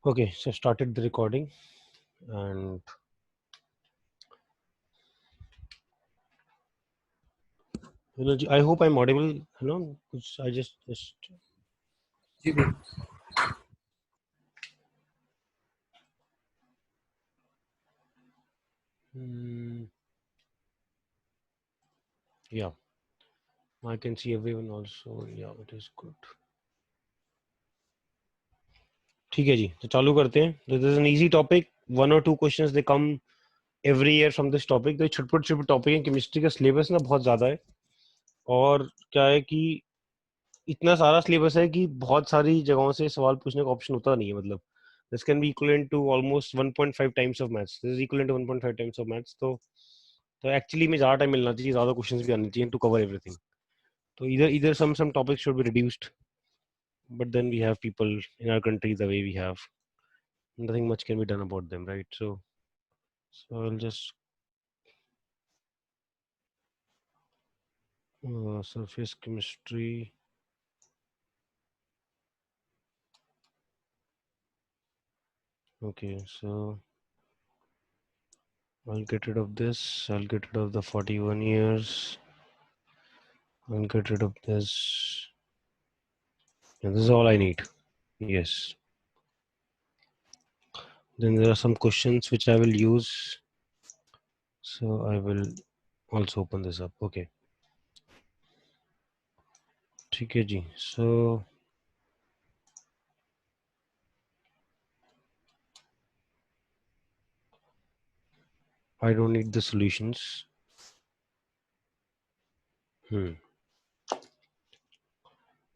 Okay, so started the recording and I hope I'm audible. I just जी बिल्कुल mm, yeah, I can see everyone also. Yeah, it is good. ठीक है जी, तो चालू करते हैं. This is an easy topic. One or two questions they come every year from this topic. तो छोटे छोटे टॉपिक है. केमिस्ट्री का सिलेबस ना बहुत ज्यादा है और क्या है कि इतना सारा सिलेबस है कि बहुत सारी जगहों से सवाल पूछने का ऑप्शन होता नहीं है. मतलब this can be equivalent to almost 1.5 times of maths. This is equivalent to 1.5 times of maths. तो एक्चुअली में ज़्यादा टाइम मिलना चाहिए, ज़्यादा क्वेश्चंस भी आने चाहिए टू कवर एवरीथिंग. तो इधर इधर some topics should be reduced, but then we have people in our country the way we have, nothing much can be done about them, right? So I'll just surface chemistry. Okay, so I'll get rid of this. I'll get rid of the 41 years. I'll get rid of this. And this is all I need. Yes. Then there are some questions which I will use. So I will also open this up. Okay. ठीक है जी. So I don't need the solutions.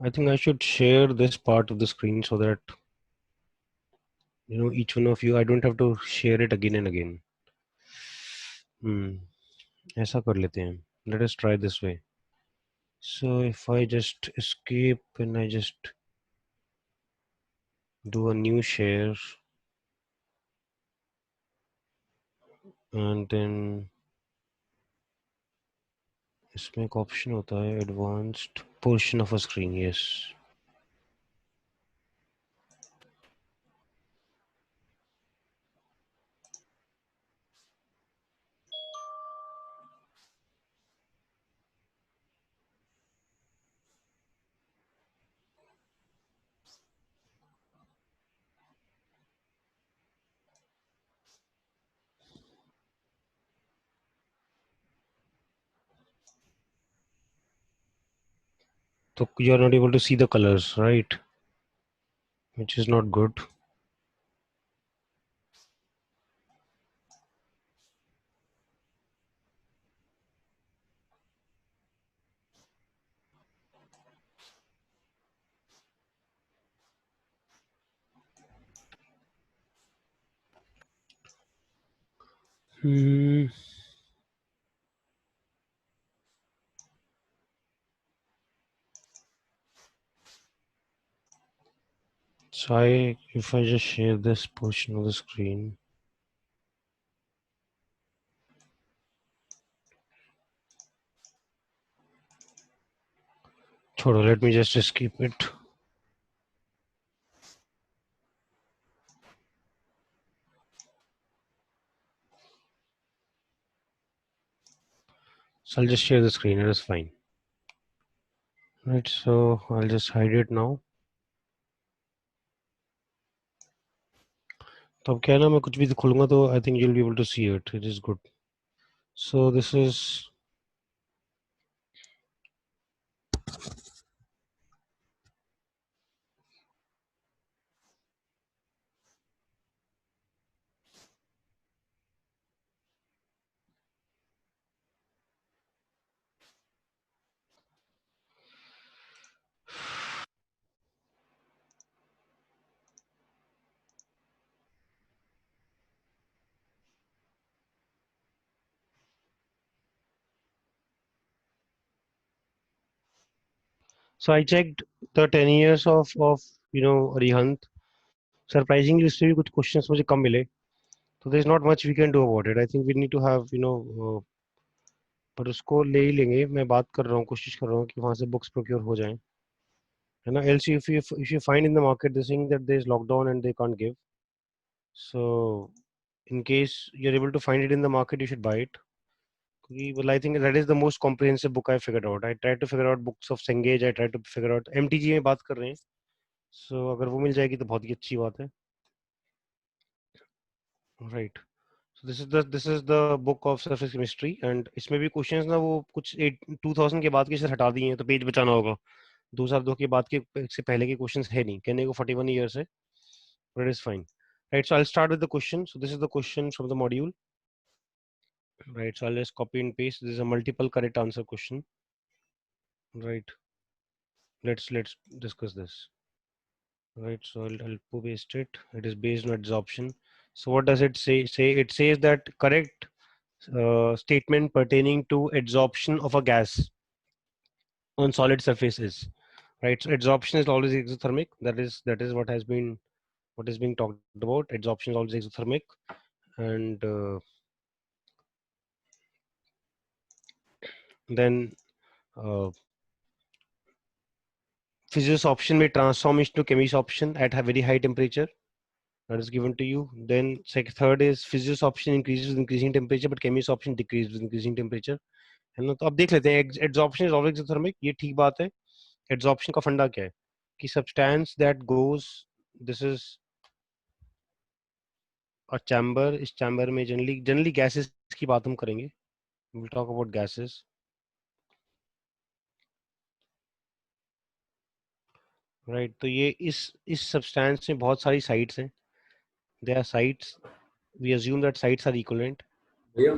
I think I should share this part of the screen so that each one of you, I don't have to share it again and again. ऐसा कर लेते हैं. Let us try this way. So if I just escape and I just do a new share and then इसमें एक option होता है advanced portion of a screen. Yes. So you are not able to see the colors, right? Which is not good. So if I just share this portion of the screen. Chodo, let me just escape it. So I'll just share the screen. It is fine. Right, so I'll just hide it now. तो अब क्या है ना, मैं कुछ भी खोलूंगा तो I think you'll be able to see it. It is good. So this is so I checked the 10 years of Arihant. Surprisingly उससे भी कुछ questions मुझे कम मिले. So there's not much we can do about it. I think we need to have पर उसको ले ही लेंगे. मैं बात कर रहा हूँ, कोशिश कर रहा हूँ कि वहाँ से books procure हो जाएं, है ना. Else if you find in the market this thing that there is lockdown and they can't give, So in case you're able to find it in the market, you should buy it. Well, I think that is the most comprehensive book I figured out. I tried to figure out books of Cengage. I tried to figure out MTG में बात कर रहे हैं. So अगर वो मिल जाएगी तो बहुत ही अच्छी बात है. Right. So this is the book of surface chemistry and इसमें भी questions ना वो कुछ 2000 के बाद के से हटा दिए हैं तो पेज बचाना होगा. 2002 के बाद के से पहले के questions है नहीं. कहने को 41 years है. But it is fine. Right. So I'll start with the question. So this is the question from the module. Right. So I'll just copy and paste. This is a multiple correct answer question. Right. Let's discuss this. Right. So I'll paste it. It is based on adsorption. So what does it say? It says that correct statement pertaining to adsorption of a gas on solid surfaces. Right. So adsorption is always exothermic. That is what is being talked about. Adsorption is always exothermic, and then physiosorption may transform into chemisorption at a very high temperature. That is given to you. Then third is physiosorption increases with increasing temperature, but chemisorption decreases with increasing temperature. है ना. तो अब देख लेते हैं. Adsorption is always exothermic. ये ठीक बात है. Adsorption का फंडा क्या है कि substance that goes, this is a chamber. इस chamber में generally gases की बात हम करेंगे. We'll talk about gases. Right. तो ये इस substance में बहुत सारी sites हैं. There are sites. We assume that sites are equivalent. भैया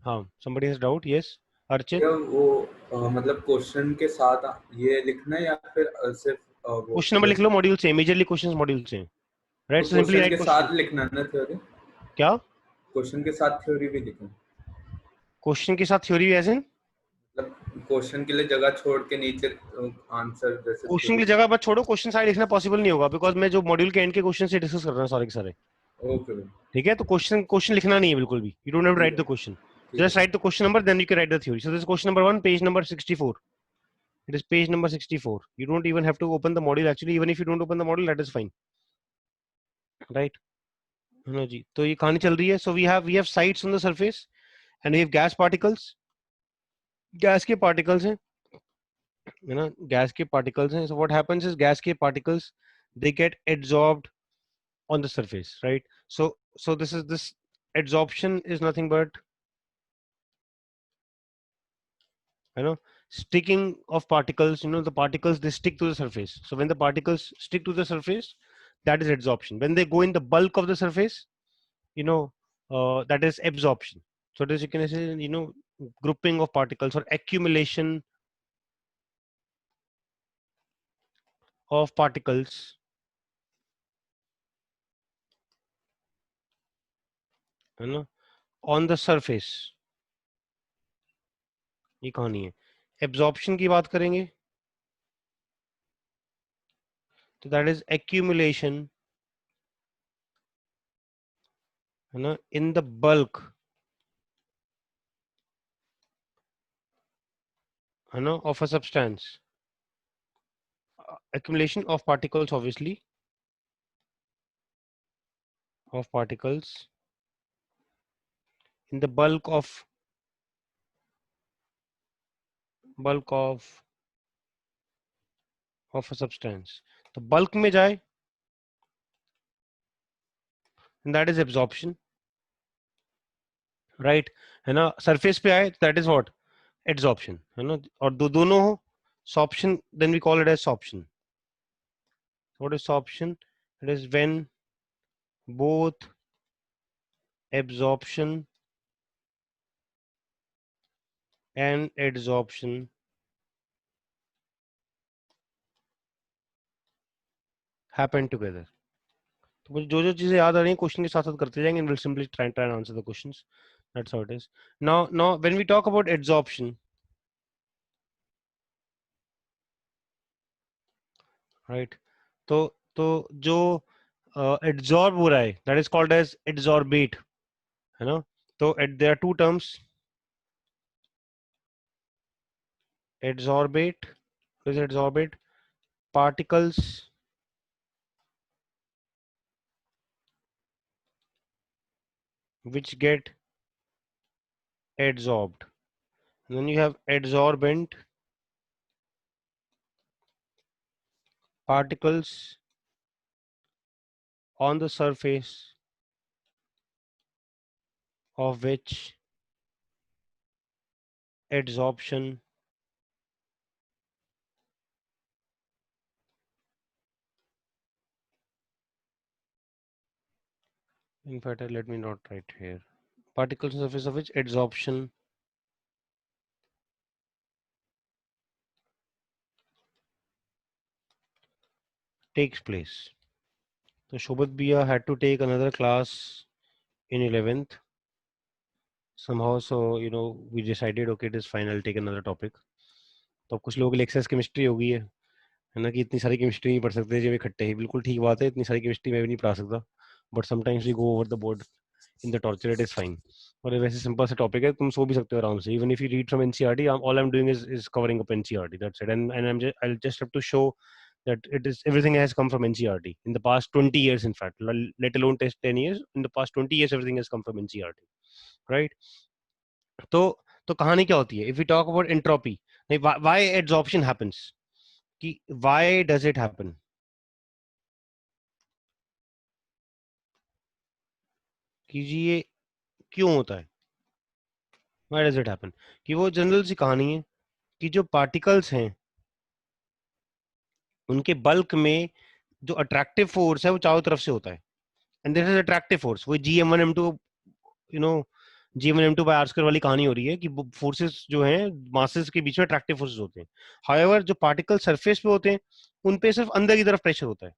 हाँ. Somebody has doubt? Yes. Archit. भैया वो मतलब क्वेश्चन के साथ ये लिखना है या फिर सिर्फ वो क्वेश्चन नंबर लिख लो. मॉड्यूल से मेजरली क्वेश्चंस मॉड्यूल से. राइट. तो सो सिंपली क्वेश्चन राइट के क्वेश्चन. साथ लिखना है ना थ्योरी. क्या क्वेश्चन के साथ थ्योरी भी लिखना. क्वेश्चन के साथ थ्योरी एज इन मतलब क्वेश्चन के लिए जगह छोड़ के नीचे आंसर जैसे क्वेश्चन की जगह बस छोड़ो. क्वेश्चन सारे लिखना पॉसिबल नहीं होगा बिकॉज मैं जो मॉड्यूल के एंड के क्वेश्चन से डिस्कस कर रहा हूँ सारे के सारे. ओके भैया ठीक है. तो क्वेश्चन लिखना नहीं है बिल्कुल भी. You don't have to write the question. ठीक Just है write the question number, then you can write the theory. So this is question number 1, page number 64. It is page number 64. You don't even have to open the module actually. Even if you don't open the module, that is fine. Right? हाँ जी. तो ये कहानी चल रही है. So we have sites on the surface and we have gas particles. Gas के particles हैं, है ना. गैस के particles हैं. So what happens is gas के particles they get adsorbed on the surface, right? So this adsorption is nothing but, you know, sticking of particles. You know, the particles they stick to the surface. So when the particles stick to the surface, that is adsorption. When they go in the bulk of the surface, you know, that is absorption. So this you can say, you know, grouping of particles or accumulation of particles, you know, on the surface. ये कहानी है. Absorption की बात करेंगे तो that is accumulation, है ना, in the bulk, है ना, of a substance. Accumulation of particles, obviously, of particles in the bulk of a substance. तो bulk में जाए and that is absorption, right? है ना. surface पे आए that is what, adsorption, है ना. और दोनों हो sorption, then we call it as sorption. What is sorption? It is when both absorption and adsorption happen together. तो मुझे जो चीजें याद आ रही हैं क्वेश्चन के साथ साथ करते जाएंगे. we'll simply try and answer the questions. That's how it is. Now when we talk about adsorption, right, तो जो adsorb हो रहा है that is called as adsorbate, है ना. तो there are two terms, adsorbate. What is adsorbate? Particles which get adsorbed. And then you have adsorbent particles on the surface of which adsorption in fact let me not write here. Particles on the surface of which adsorption takes place. So Shobhat Bia had to take another class in 11th somehow, so we decided okay it is fine, I'll take another topic. तो अब कुछ लोगों के लिए access chemistry हो गई है ना, कि इतनी सारी केमिस्ट्री नहीं पढ़ सकते जब इकट्ठे ही, बिल्कुल ठीक बात है, इतनी सारी केमिस्ट्री मैं भी नहीं पढ़ा सकता, but sometimes we go over the board in the torture, it is fine. और ये वैसे सिंपल सा टॉपिक है, तुम सो भी सकते हो आराम से, even if you read from NCERT, all I am doing is covering up NCERT, that's it. And I just have to show that it is everything has come from NCERT in the past 20 years, in fact, let alone test 10 years, in the past 20 years everything has come from NCERT, right? तो तो कहानी क्या होती है, if we talk about entropy, why adsorption happens, कि why does it happen, कि जी ये क्यों होता है, why does it happen, कि वो जनरल सी कहानी है कि जो पार्टिकल्स हैं उनके बल्क में जो अट्रैक्टिव फोर्स है वो चारों तरफ से होता है, and this is attractive force, वो G m1 m2 you know G m1 m2 by r square वाली कहानी हो रही है कि फोर्सेस जो हैं मासेस के बीच में अट्रैक्टिव फोर्सेस होते हैं. हाउएवर जो पार्टिकल सरफेस पे होते हैं उन पे सिर्फ अंदर की तरफ प्रेशर होता है,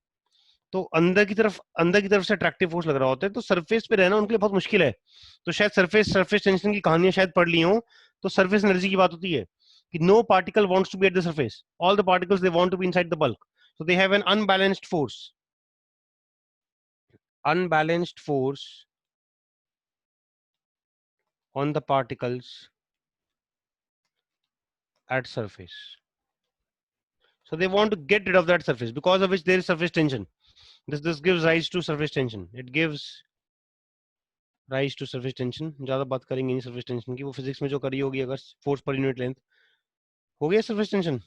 तो अंदर की तरफ से अट्रैक्टिव फोर्स लग रहा होता है, तो सरफेस पे रहना उनके लिए बहुत मुश्किल है. तो शायद सरफेस टेंशन की कहानियां शायद पढ़ ली हो, तो सरफेस एनर्जी की बात होती है कि no particle wants to be at the surface, all the particles they want to be inside the bulk, so they have an unbalanced force on the particles at surface, so they want to get rid of that surface, because of which there is surface tension. This gives rise to surface tension, it gives rise to surface tension. ज्यादा बात करेंगे नहीं surface tension की, वो physics में जो करी होगी, अगर फोर्स पर यूनिट लेंथ हो गया surface tension,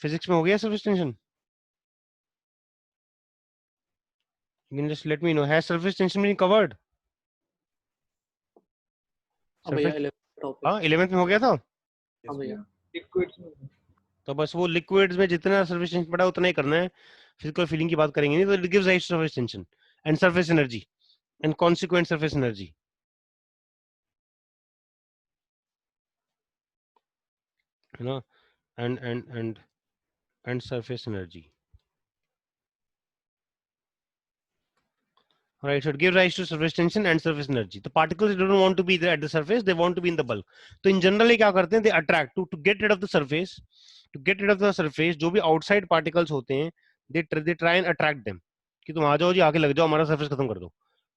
फिजिक्स में हो गया surface tension, you can just let me know, has surface tension been covered? हाँ भैया, surface 11th टॉपिक. हाँ 11th में हो गया था. हाँ भैया. लिक्विड्स में तो बस वो लिक्विड्स में जितना सर्फेस टेंशन पड़ा है उतना ही करना है, फिजिकल फीलिंग की बात करेंगे नहीं. तो it gives rise to surface tension and surface energy and consequent surface energy, है ना, and surface energy, right? So it gives rise to surface tension and surface energy. The particles don't want to be there at the surface, they want to be in the bulk. तो in general ये क्या करते हैं, they attract to get rid of the surface, जो भी outside particles होते हैं, they try and attract them, कि तुम आ जाओ जी, आके लग जाओ, हमारा surface खत्म कर दो.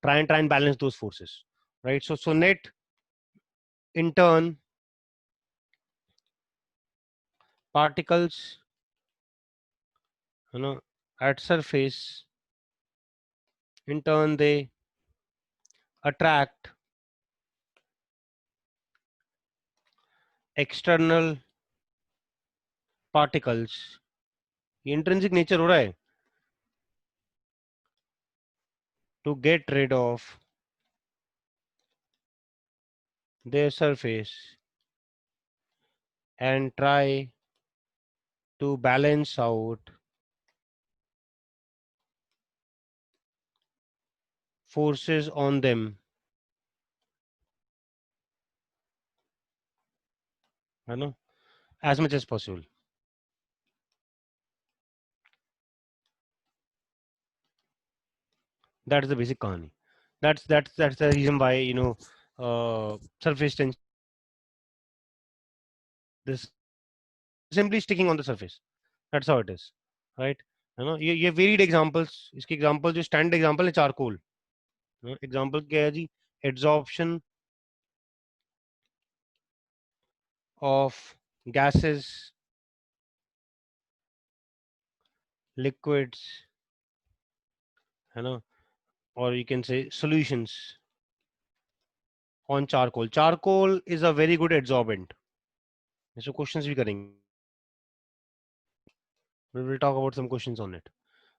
Try and balance those forces, right? So net in turn particles, you know, at surface, in turn they attract external particles. ये intrinsic nature हो रहा है, to get rid of their surface and try to balance out forces on them, you know, as much as possible. That's the basic kahani. That's the reason why surface tension, this simply sticking on the surface. That's how it is, right? ये varied examples, इसके example जो standard example है charcoal. Example क्या है जी, adsorption of gases, liquids, है ना, or you can say solutions on charcoal. Charcoal is a very good adsorbent. So questions भी करेंगे. We will talk about some questions on it.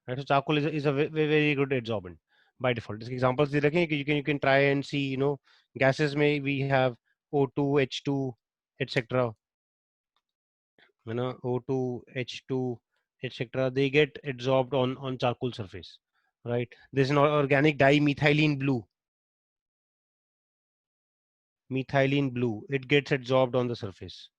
Right? So charcoal is a very good adsorbent by default. इसके examples दे रखे हैं कि you can try and see, you know, gases में we have O2, H2, etc. You know, O2, H2, etc. They get adsorbed on charcoal surface, right? There's an organic dye, methylene blue. Methylene blue, it gets adsorbed on the surface.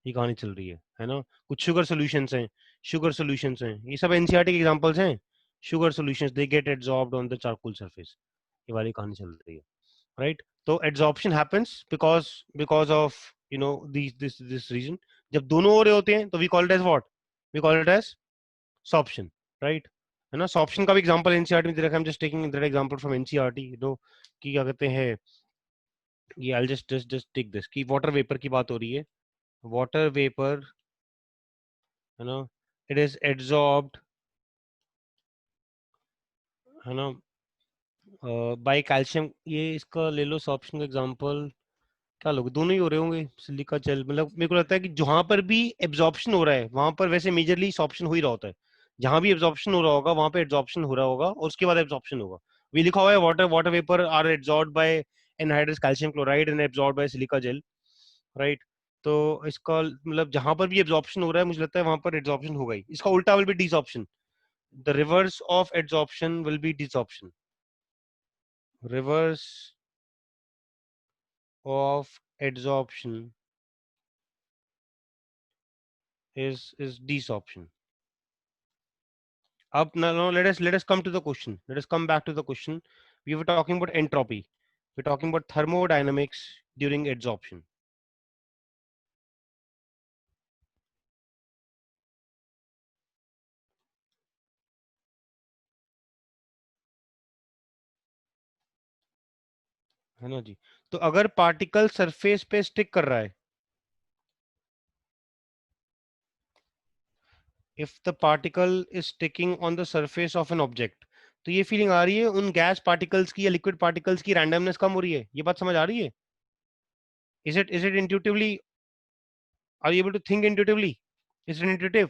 ये कहानी चल रही है ना. कुछ sugar solutions हैं, sugar solutions हैं, ये सब एनसीईआरटी के एग्जांपल्स हैं. Sugar solutions they get adsorbed on the charcoal surface. ये वाली कहानी चल रही है, राइट. तो adsorption happens because of you know this reason. जब दोनों हो रहे होते हैं तो we call it as what, we call it as sorption, right. है ना. सॉर्प्शन का भी एग्जांपल एनसीईआरटी में दे रखा है. I am just taking that example from NCERT. You know कि क्या कहते हैं ये, आई जस्ट टेक दिस कि वाटर वेपर की बात हो रही है. वाटर वेपर, है ना, it is adsorbed, है ना, बाय कैल्शियम. ये इसका ले लो सॉर्प्शन का एग्जांपल. क्या लोग दोनों ही हो रहे होंगे. सिलिका जेल, मतलब मेरे को लगता है कि जहां पर भी एब्जॉर्प्शन हो रहा है वहां पर वैसे मेजरली सॉर्प्शन हो ही रहा होता है. जहां भी एब्जॉर्प्शन हो रहा होगा वहां पे एब्जॉर्प्शन हो रहा होगा और उसके बाद एब्जॉर्प्शन होगा. भी लिखा हुआ है water water vapour are absorbed by anhydrous calcium chloride and absorbed by silica gel, right. तो इसका मतलब जहां पर भी एब्जॉर्प्शन हो रहा है मुझे लगता है वहां पर एब्जॉर्प्शन होगा ही. इसका उल्टा will be desorption. The reverse of adsorption will be desorption. Reverse of adsorption is desorption. Up now, let us come to the question. Let us come back to the question. We were talking about entropy. We're talking about thermodynamics during adsorption. है ना जी. तो अगर particle surface पे stick कर रहा है, if the particle is sticking on the surface of an object, तो ये फीलिंग आ रही है उन गैस पार्टिकल्स की या लिक्विड पार्टिकल्स की रैंडमनेस कम हो रही है. ये बात समझ आ रही है. is it intuitively, are you able to think intuitively? is it intuitive?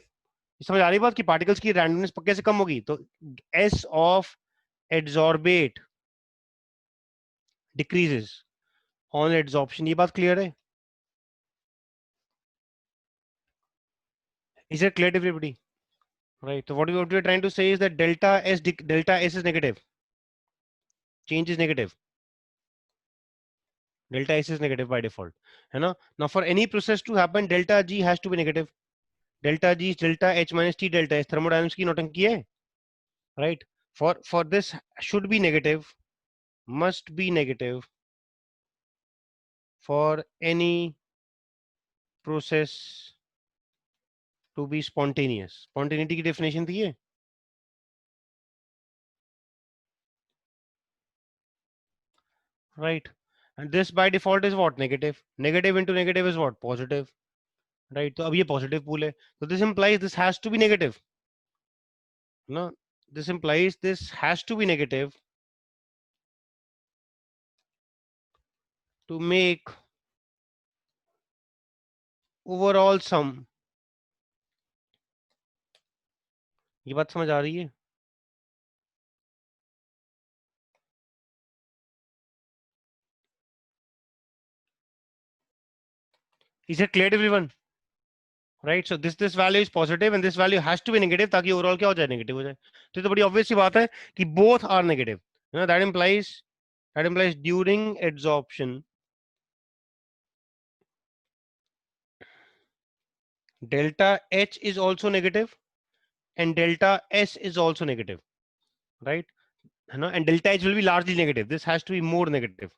समझ आ रही बात कि पार्टिकल्स की रैंडमनेस कैसे कम होगी. तो s of adsorbate decreases on adsorption. ये बात क्लियर है. is it clear to everybody? Right. So what we are trying to say is that delta s is negative. Change is negative. Delta s is negative by default, है ना. Now for any process to happen, delta g has to be negative. Delta g is delta h minus t delta s. Thermodynamics की नौटंकी है, right. For this should be negative, must be negative for any process to be spontaneous. Spontaneity की definition थी ये. Right. And this by default is what? Negative. Negative into negative is what? Positive. Right. तो अब ये positive pool है. So this implies this has to be negative. No, this implies this has to be negative to make overall sum. ये बात समझ आ रही है. Is it clear to everyone? Right. So this value is positive and this value has to be negative ताकि overall क्या हो जाए, negative हो जाए. तो ये तो बड़ी obvious सी बात है कि both are negative. You know, that implies during adsorption delta h is also negative and delta s is also negative, right. है ना. And delta h will be largely negative. This has to be more negative.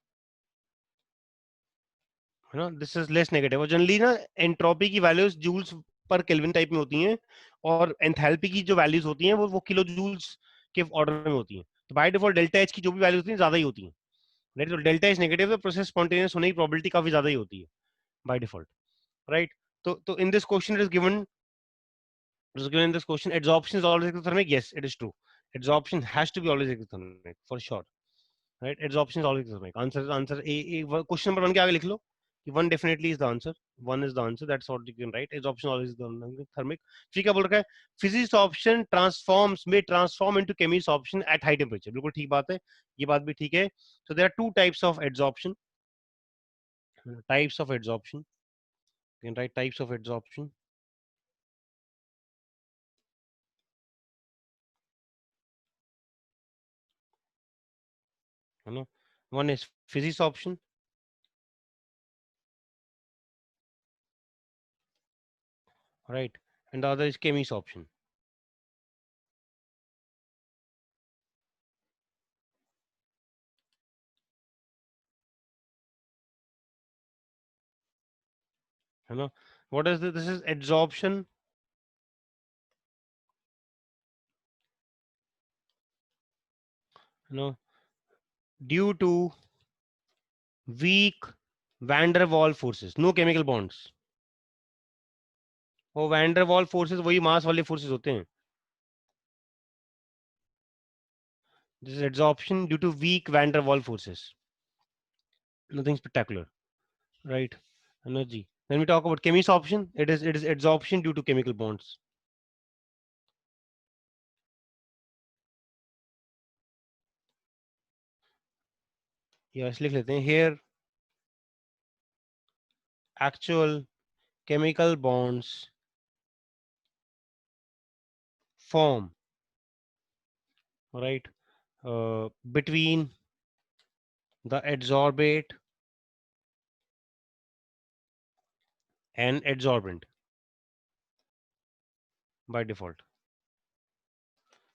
है ना. This is less negative. और generally ना entropy की values joules पर kelvin type में होती हैं और एंथैल्पी की जो वैल्यूज होती हैं वो किलो जूल्स के ऑर्डर में होती हैं. तो बाय डिफॉल्ट डेल्टा एच की जो भी वैल्यूज होती हैं ज्यादा ही होती हैं, राइट. तो डेल्टा एच नेगेटिव है, प्रोसेस स्पॉन्टेनियस होने की प्रोबेबिलिटी काफी ज्यादा ही होती है बाय डिफॉल्ट, राइट. तो in this question it is given in this question adsorption is always exothermic. Yes, it is true. Adsorption has to be always exothermic for sure, right? Adsorption is always exothermic. Answer A. Question number 1 के आगे लिख लो कि 1 definitely is the answer. 1 is the answer. That's what you can write. Adsorption always is the thermic. फिर क्या बोल रखा है? Physisorption may transform into chemisorption at high temperature. बिल्कुल ठीक बात है. ये बात भी ठीक है. So there are two types of adsorption. Types of adsorption. You can write types of adsorption. You know, one is physisorption. Right, and the other is chemisorption. You know, what is this? This is adsorption. You know, due to weak van der Waals forces, no chemical bonds. वो van der Waals forces वही मास वाले forces होते हैं. This is adsorption due to weak van der Waals forces. Nothing spectacular, right? Energy. When we talk about chemisorption, it is adsorption due to chemical bonds. Yes, लिख लेते हैं. Here, actual chemical bonds form, right, between the adsorbate and adsorbent by default.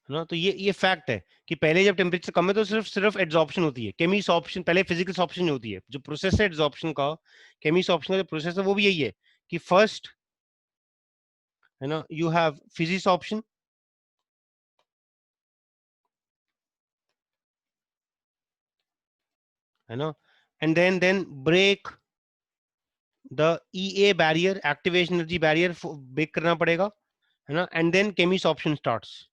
है ना? तो ये fact है कि पहले जब टेम्परेचर कम है तो सिर्फ एड्सॉर्प्शन होती है. केमिसॉर्प्शन पहले फिजिकल सॉर्प्शन नहीं होती है. जो प्रोसेस है एड्सॉर्प्शन का, केमिसॉर्प्शन का जो प्रोसेस है वो भी यही है कि फर्स्ट, है ना, यू हैव फिजिसॉर्प्शन, है ना, and then break the EA barrier, activation energy barrier break करना पड़ेगा, है ना, and then chemisorption starts.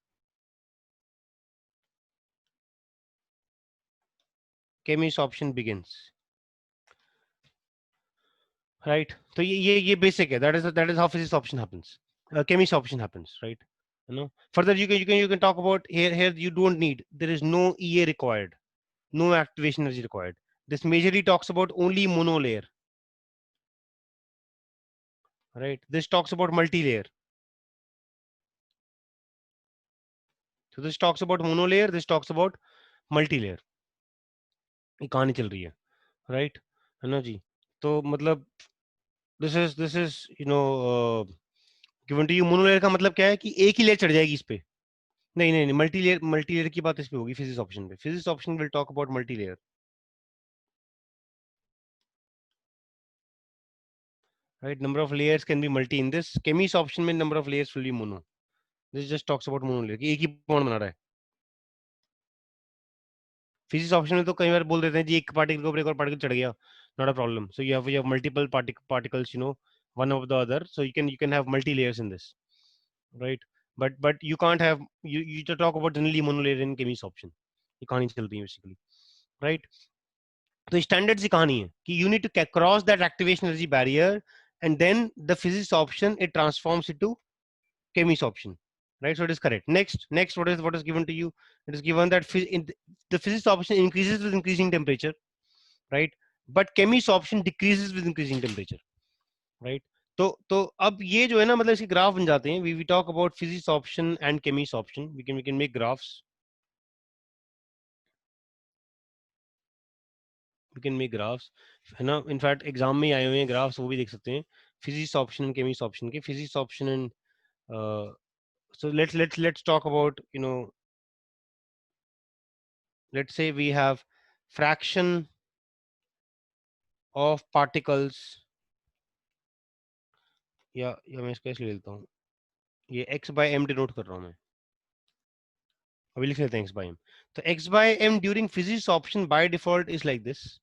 Chemisorption begins, right? So ये basic है. That is how physisorption happens. Chemissorption happens, right? You know. Further, you can talk about here. You don't need. There is no EA required, no activation energy required. This majorly talks about only monolayer, right? This talks about multi-layer. So this talks about monolayer. This talks about multi-layer. ये कहानी चल रही है, right? है ना जी? तो मतलब this is given to you. Monolayer का मतलब क्या है कि एक ही लेयर चढ़ जाएगी इस पे. नहीं, मल्टीलेयर की बात इस पे होगी फिजिक्स ऑप्शन पे. Physisorption will talk about multilayer, right? Number of layers can be multi in this. Chemisorption में number of layers will be mono. This just talks about monolayer कि एक ही bond बना रहा है. Physics option में तो कई बार बोल देते हैं जी एक पार्टिकल के ऊपर एक और पार्टिकल चढ़ गया, not a problem. So you have multiple particles, one of the other, so you can have multi layers in this, right? But you can't have, you to talk about generally monolayer in chemis option. ये कहानी चलती है basically, right? तो standard सी कहानी है कि you need to cross that activation energy barrier and then the physics option it transforms it to chemis option, right? So it is correct. Next what is given to you? It is given that the physics option increases with increasing temperature, right? But chemis option decreases with increasing temperature, right? तो अब ये जो है ना, मतलब इसके graph बन जाते हैं. We talk about physics option and chemis option. We can make graphs. We can make graphs, है ना. इनफैक्ट एग्जाम में आए हुए हैं ग्राफ्स, वो भी देख सकते हैं. Physisorption and chemisorption के. Physisorption and so let's talk about, let's say we have fraction of particles, या मैं इसका इसलिए लेता हूँ, ये x by m डिनोट कर रहा हूँ मैं. अभी लिख लेते हैं x by m. तो x by m during physics option by default is like this.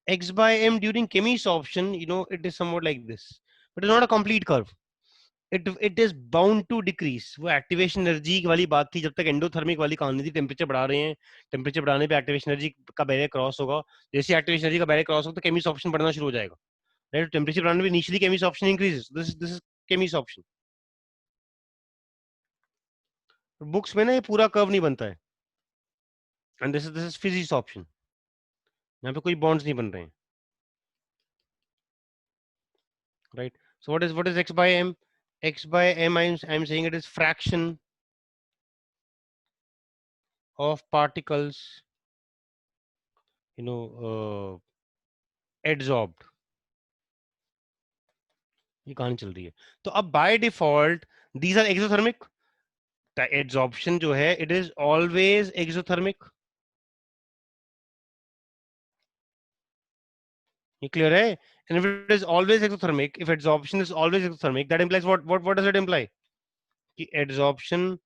X by m during chemis option, it is somewhat like this, but it's not a complete curve. It is bound to decrease. वो activation energy वाली बात थी, जब तक endothermic वाली कहानी थी, temperature बढ़ा रहे हैं, टेम्परेचर बढ़ाने पे एक्टिवेशन एनर्जी का बैरियर क्रॉस होगा, जैसे एक्टिवेशन एनर्जी का बैरियर क्रॉस होगा तो केमिस ऑप्शन बढ़ना शुरू हो जाएगा, राइट? टेम्परेचर बढ़ाने पे initially Cummins option increases, this is Cummins option. Books में ना ये पूरा कर्व नहीं बनता है, and this is physics option, यहाँ पे कोई बॉन्ड्स नहीं बन रहे हैं, right? So what is x by m? X by m, I'm saying it is fraction of particles, adsorbed। ये कहानी चल रही है। तो अब by default these are exothermic, adsorption जो है इट इज ऑलवेज एक्सोथर्मिक। ये क्लियर है? And if it is always exothermic, if adsorption is always exothermic, that implies what does it imply? कि एड्सॉर्प्शन,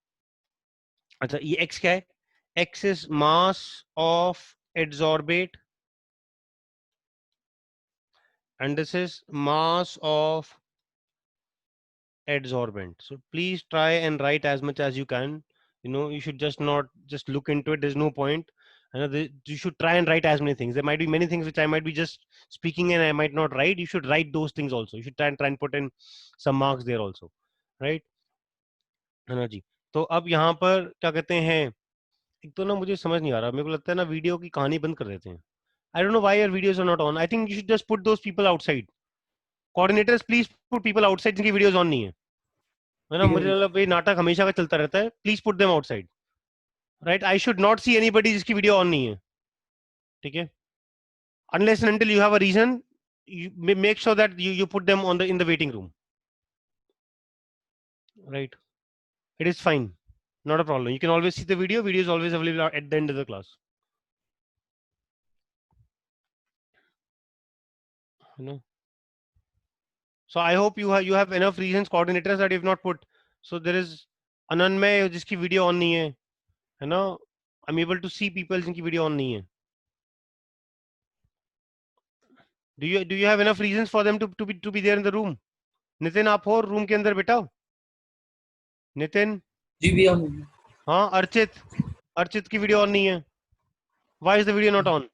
अच्छा ये x क्या है? x is mass of adsorbate and this is mass of adsorbent. So please try and write as much as you can. You should just not just look into it. There's no point. You should try and write as many things. There might be many things which I might be just speaking and I might not write. You should write those things also. You should try and put in some marks there also, right? है ना जी? तो अब यहाँ पर क्या कहते हैं, एक तो ना मुझे समझ नहीं आ रहा, मेरे को लगता है ना वीडियो की कहानी बंद कर देते हैं। I don't know why your videos are not on. I think you should just put those people outside. Coordinators, please put people outside जिनकी वीडियोस ऑन नहीं है ना? मुझे मतलब ये नाटक हमेशा का चलता रहता है। Please put them outside, right? I should not see anybody जिसकी वीडियो ऑन नहीं है, ठीक है? Unless and until you have a reason, you make sure that you put them on in the waiting room, right? It is fine, not a problem. You can always see the video is always available at the end of the class, you know. So I hope you have enough reasons, coordinators, that you have not put. So there is Ananmay जिसकी video on नहीं है ना? I am able to see people जिनकी video on नहीं है। Do you have enough reasons for them to be there in the room? Nitin आप हो room के अंदर बेटा? नितिन? जी भैया। हाँ अर्चित की वीडियो ऑन नहीं है। Why is the video not on?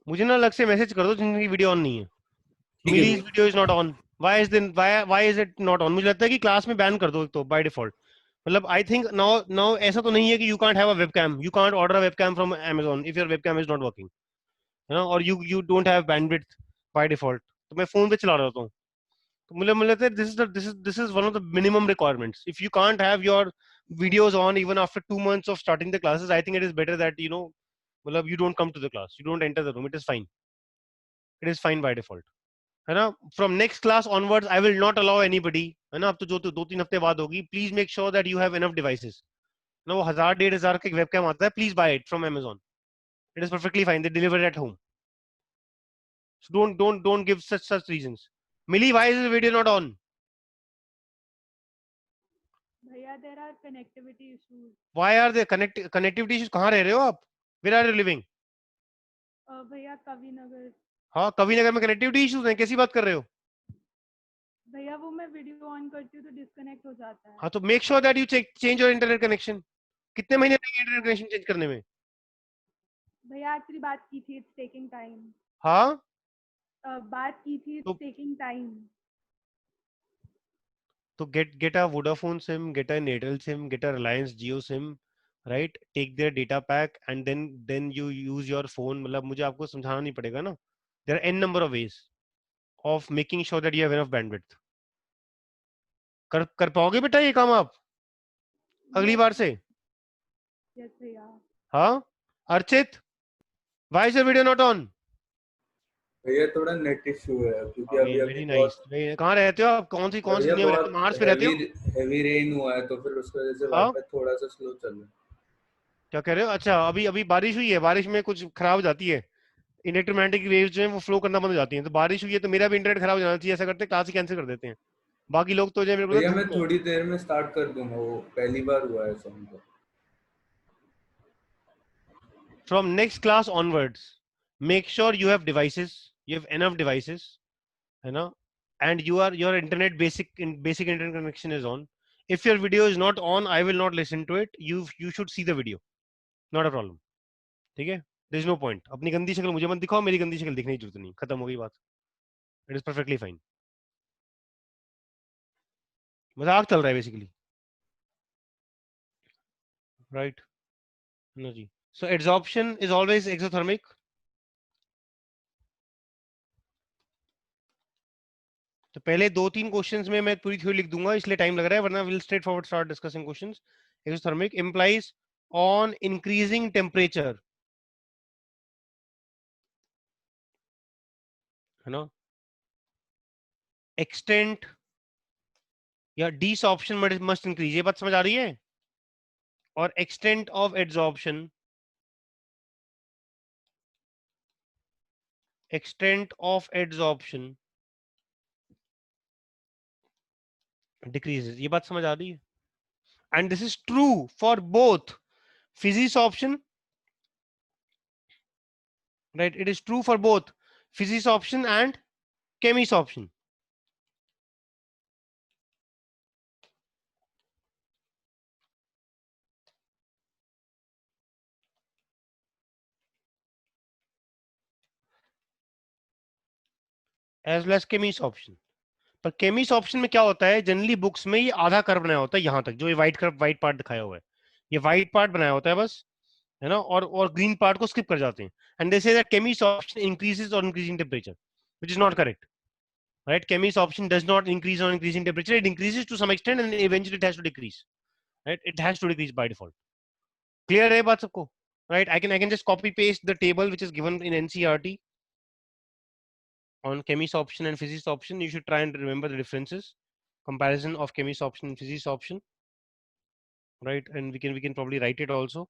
मुझे ना अलग से मैसेज कर दो जिनकी वीडियो ऑन नहीं है। Millie's video is not on. Why is it not on? मुझे लगता है कि क्लास में बैन कर दो तो बाय डिफॉल्ट। मतलब आई थिंक नाउ ऐसा तो नहीं है कि you can't have a webcam, you can't order a webcam from Amazon if your webcam is not working, है ना? और you don't have bandwidth by default. तो मैं फोन पे चला रहा हूँ, तो मुझे लगता है this is one of the minimum requirements. If you can't have your videos on even after 2 months of starting the classes, I think it is better that मतलब you don't come to the class, you don't enter the room. It is fine. It is fine by default, है ना? From next class onwards, I will not allow anybody, है ना? अब तो जो तो 2-3 हफ्ते बाद होगी, please make sure that you have enough devices. ना वो 1000-1500 का webcam आता है, please buy it from Amazon. It is perfectly fine. They deliver it at home. So don't give such reasons. Millie, why is the video not on? भैया there are connectivity issues. Why are there connectivity issues? कहाँ रह रहे हो आप? Where are you living? भैया कवि नगर। हाँ कवि नगर में कनेक्टिविटी इश्यूज हैं, कैसी बात कर रहे हो? भैया वो मैं वीडियो ऑन करती हूँ तो डिस्कनेक्ट हो जाता है। हाँ तो make sure that you change your internet connection. कितने महीने लगेंगे इंटरनेट कनेक्शन चेंज करने में? भैया एक्चुअली बात की थी, इट्स टेकिंग टाइम। हाँ बात की थी, इट्स टेकिंग टाइम। तो get a Vodafone SIM, get a Airtel SIM, get a Reliance Jio SIM, right? Take their data pack and then you use your phone. मतलब मुझे आपको समझाना नहीं पड़ेगा ना? There are n number of ways of making sure that you have enough bandwidth. कर पाओगे बेटा ये काम आप अगली बार से? यस भैया। हाँ Archit, why is your video not on? भैया थोड़ा नेट इशू है क्योंकि अभी वेरी नाइस। कहाँ रहते हो आप? कौन सी दुनिया में रहते हो? मार्स पे रहते हो? हेवी रेन हुआ है तो फिर उसकी वजह से वाईफाई थोड़ा सा स्लो चल रहा है। क्या कह रहे हो? अच्छा अभी बारिश हुई है, बारिश में कुछ खराब हो जाती है, इलेक्ट्रोमैग्नेटिक वेव्स जो है वो फ्लो करना बंद हो जाती हैं। तो बारिश हुई है तो मेरा भी इंटरनेट खराब हो जाना चाहिए, ऐसा करते हैं क्लास ही कैंसिल कर देते हैं। बाकी लोग तो जो मेरे को भैया मैं धूप में थोड़ी देर में स्टार्ट कर दूंगा, वो पहली बार हुआ है ऐसा मुझे। from next class onwards make sure you have devices, you have enough devices, है ना? and your internet basic internet connection is on. If your video is not on, I will not listen to it. You should see the video. Not a problem. ठीक है? There is no point. अपनी गंदी शक्ल मुझे मत दिखाओ, मेरी गंदी शक्ल दिखने की जरूरत नहीं. खत्म हो गई बात. It is perfectly fine. मजाक चल रहा है basically. Right? No ji. So adsorption is always exothermic. तो पहले 2-3 क्वेश्चंस में मैं पूरी थ्योरी लिख दूंगा, इसलिए टाइम लग रहा है, वरना will straight forward start discussing questions. Exothermic implies on increasing temperature, है ना, extent या desorption must increase. ये बात समझ आ रही है? और extent of adsorption, decreases. ये बात समझ आ रही है? And this is true for both physisorption, right? It is true for both physisorption and chemisorption. As well as chemisorption. पर chemisorption में क्या होता है, जनरली बुक्स में ये आधा कर्व बनाया होता है यहां तक, जो ये व्हाइट कर्व, व्हाइट पार्ट दिखाया हुआ है, ये व्हाइट पार्ट बनाया होता है बस, है ना, और ग्रीन पार्ट को स्किप कर जाते हैं. And they say that chemisorption increases on increasing temperature, which is not correct. Right? Chemisorption does not increase on increasing temperature. It increases to some extent and eventually it has to decrease. Right? It has to decrease by default. Clear है बात सबको? Right? I can just copy paste the table which is given in NCERT on chemisorption and physisorption. You should try and remember the differences. Comparison of chemisorption and physisorption. Right? And we can probably write it also.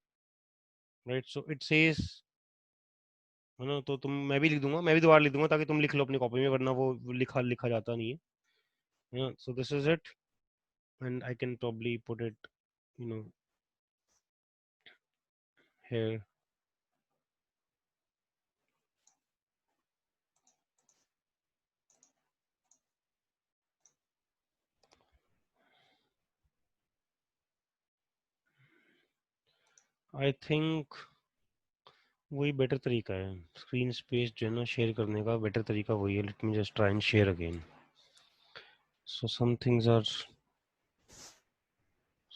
Right? So it says, है ना, तो मैं भी लिख दूंगा, मैं भी दोबारा लिख दूंगा ताकि तुम लिख लो अपनी कॉपी में, वरना वो लिखा जाता नहीं है. Yeah, so this is it, and I can probably put it, here. I think वही बेटर तरीका है, स्क्रीन स्पेस जो है ना शेयर करने का बेटर तरीका वही है. Let me just try and share again. So some things are, so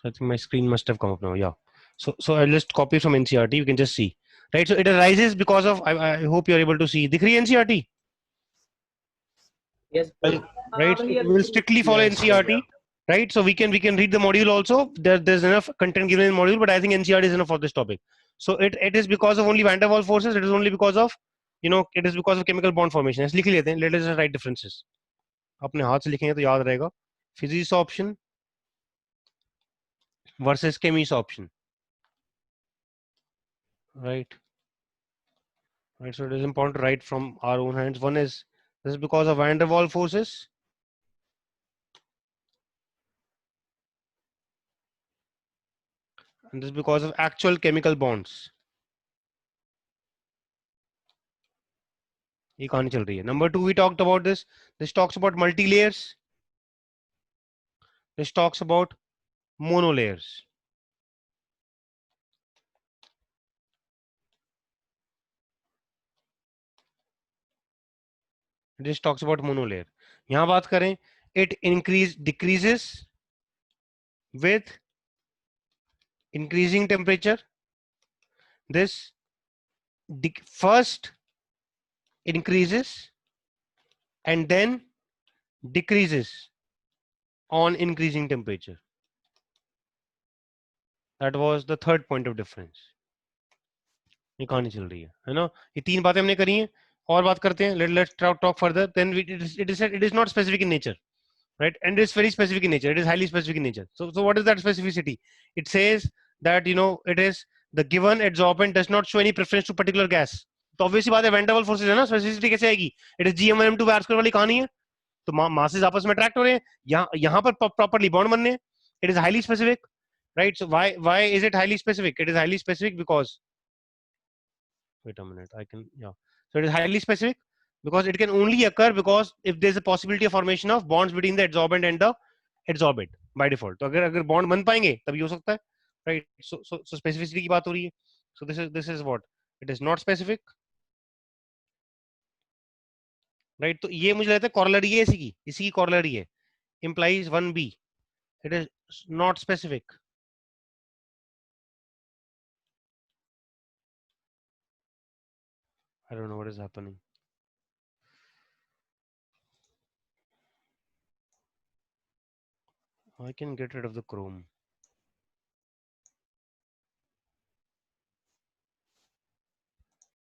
I think my screen must have come up now. Yeah. So I'll just copy from NCERT. You can just see. Right. So it arises because of, I hope you're able to see. दिख रही है NCERT? Yes. Right. So we will strictly follow NCERT. Right. So we can read the module also. There's enough content given in the module, but I think NCERT is enough for this topic. So it is because of only van der Waals forces. It is only because of, it is because of chemical bond formation. ऐसे लिख लेते हैं. Let us just write differences. अपने हाथ से लिखेंगे तो याद रहेगा. Physisorption versus chemisorption. Right. Right. So it is important to write from our own hands. One is, this is because of van der Waals forces. And this is because of actual chemical bonds. ये कहानी चल रही है. Number 2, we talked about this. This talks about multi-layers. This talks about monolayers. This talks about monolayer. यहाँ बात करें, it decreases with increasing temperature. This first increases and then decreases on increasing temperature. That was the third point of difference. ये कहानी चल रही है ना. ये 3 बातें हमने करी हैं. और बात करते हैं. Let's talk further. Then it is not specific in nature, right? And it is very specific in nature. It is highly specific in nature. So what is that specificity? It says that it is the given adsorbent does not show any preference to particular gas. तो obviously बात है, van der Waals forces है ना. Specificity कैसे आएगी? It is Gm1m2 by r² वाली कहानी है. तो masses आपस में attract हो रहे हैं. यहाँ पर properly bond बनने हैं. It is highly specific, right? So why is it highly specific? It is highly specific because, wait a minute, I can, yeah. So it is highly specific because it can only occur because if there's a possibility of formation of bonds between the adsorbent and the adsorbate by default. तो अगर bond बन पाएंगे तभी हो सकता है, right? So specificity की बात हो रही है. So this is what it is not specific, right? तो ये मुझे लगता है corollary है इसी की corollary है, implies 1b. It is not specific. I don't know what is happening. I can get rid of the Chrome.